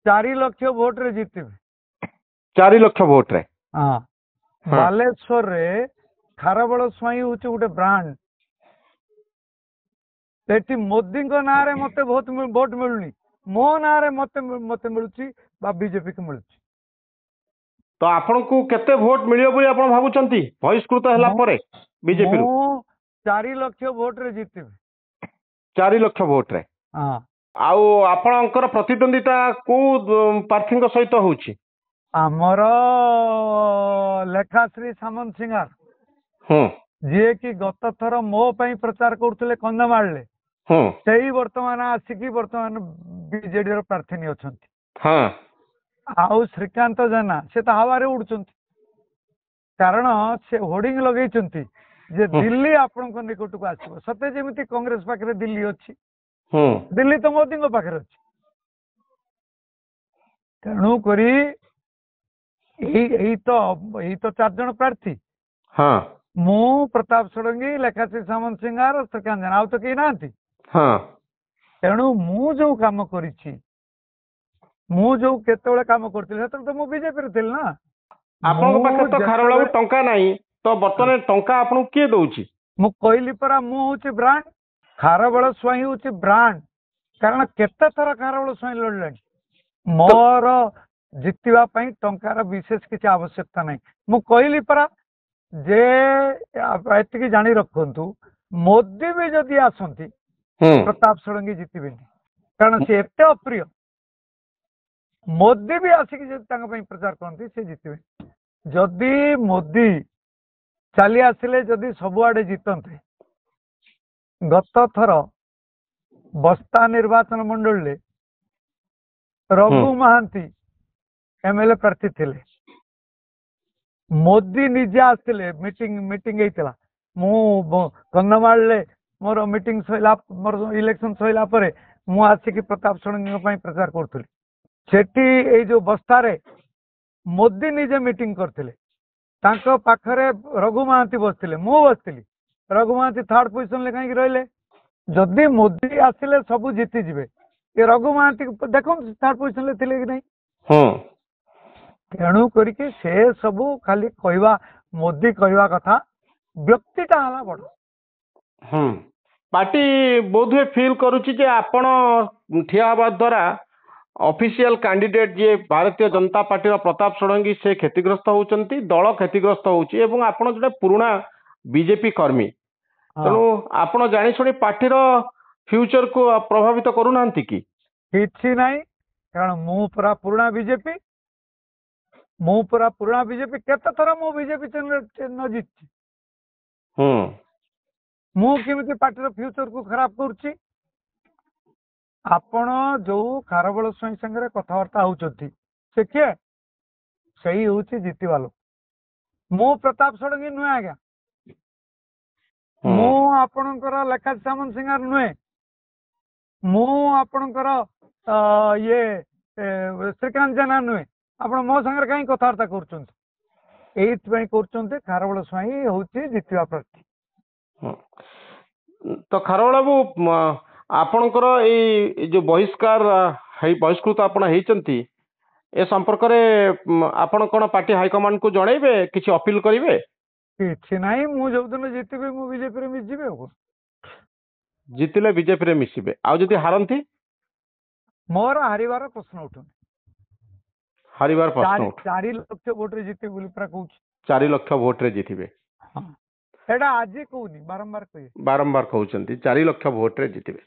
4 lakh vote रे जीतबे 4 lakh vote रे हाँ बालेश्वर रे खारबल स्वाई हूँ गोटे ब्रांड सेठी मोदी ना रे मते भोट मिलुनी मो ना रे मते मते मिलुची बा बीजेपी को मिलुची तो आपण को केते भोट मिलियो बोली आपण भाबुचंती बहिष्कृत हला परे बीजेपी रू 4 लाख भोट रे जीतबे 4 लाख भोट रे हाँ आउ आपणकर प्रतिद्वंदिता को प्रार्थी सहित होउची आमर लेखाश्री सामंत सिंगार जी कि गत थर मो पई प्रचार करते कंधमाल से वर्तमान आसिकी वर्तमान बीजेडी प्रार्थी अच्छा आउ श्रीकांत जेना से तो हवा उड़ुंट कारण से होर्डिंग लगे जे दिल्ली आपण निकट को आसो सते जमी कांग्रेस पाखे दिल्ली अच्छी दिल्ली तो मोदी पाखे अच्छी तेणुक तो 4 जन प्रार्थी मु प्रताप षडंगी लेखाश्री सामंत सिंगार श्रीकांत जेना आउ तो कहीं ना तेणु मु जो काम करी मु जो केतबेले काम करथिल तो मु बीजेपी रे ना आपन पाखे तो खारबला टंका नाही तो बर्तमान टंका आपन के दउची मु कहली परा मु होची ब्रांड खारबल स्वाई होची ब्रांड कारण केते थर खारबल स्वाई लड़लानी मोर जितवा पई टंकार विशेष किसी आवश्यकता नहीं मु कहली परा जे एतिकी जानी रखंतु मोदी भी जदि आसंती प्रताप षडंगी जीतबेनी कारण से एते अप्रिय मोदी भी आसिक प्रचार करती से जीतबे जदि मोदी चली आसिले जदि सबुआडे जीतते गत थर बस्ता निर्वाचन मंडल ले रघु महांती एमएलए प्रार्थी थिले मोदी निजे आसते मीटिंग होता मु कंधमाल मोर मीटिंग सैला मोर इलेक्शन सैला परे मु आसिक प्रताप षडंगी प्रचार करुली सेठी जो बस्तारे मोदी निजे मीटिंग करथिले तांको पाखरे रघु महांती बसथिले मु बसथिली रघु महांती 3rd पोजीशन ले कहीं रहिले जदि मोदी आसिले सब जीति जिवे ये रघु महांती देखो 3rd पोजीशन ले थिले कि नहीं तेणु करके से सब खाली कहवा मोदी कहवा कथा व्यक्तिटा हला बड़ पार्टी बोधे फील करुची जे आपण ठिया हवा द्वारा ऑफिशियल कैंडिडेट जे भारतीय जनता पार्टी प्रताप षडंगी से क्षतिग्रस्त होउचंती दल क्षतिग्रस्त होउची एवं आपण जोटे पुराना बीजेपी कर्मी तेणु आपण जानि छोड़ी पार्टी रो फ्यूचर को प्रभावित करू नांती की किछि नाही कारण मु पूरा पुराना बीजेपी केते थरा मु बीजेपी न जीतछि मु केमिति पार्टी रो फ्यूचर को खराब करूछि आपण जो खारबल स्वाई संगे कथबार्ता होती से किए सही हूँ जीतवा लोक मु प्रताप षडंगी नुहे आज्ञा मु आपणकर लेखाश्री सामंत सिंगार नुहे मु आपणकर ये श्रीकांत जेना नुहे आपण मो संगे कहीं कथबार्ता कर खारबल स्वाई हूँ जीतवा प्रार्थी तो खारबल बाबू आपणकर ए जो बहिष्कृत आपण होइचंती ए संपर्क रे आपण कोन पार्टी हाईकमांड को जणैबे किछि अपील करिवे किछि नाही मु जो दिन जीतबे मु बीजेपी रे मिसिबे जीतिले बीजेपी रे मिसिबे आ जदि हारंती मोर हारिबार प्रश्न उठुन हारिबार प्रश्न 4 लाख वोट रे जीते बोली प्रा कहूछ 4 लाख वोट रे जीतिबे एडा आज कहूनी बारंबार कहउचंती 4 लाख वोट रे जीतिबे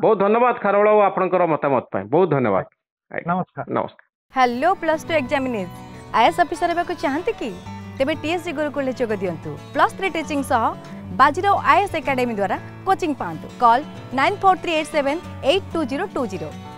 बहुत धन्यवाद खारबल बाबू आपनकर मतामत पाए बहुत धन्यवाद नमस्कार हेलो +2 एग्जामिनीज आईएएस ऑफिसर हेबाक चाहते कि तेबे टीएससी गुरुकुल जोग दियंतु +3 टीचिंग सह बाजीराव आईएएस एकेडमी द्वारा कोचिंग पांतु कॉल 9438782020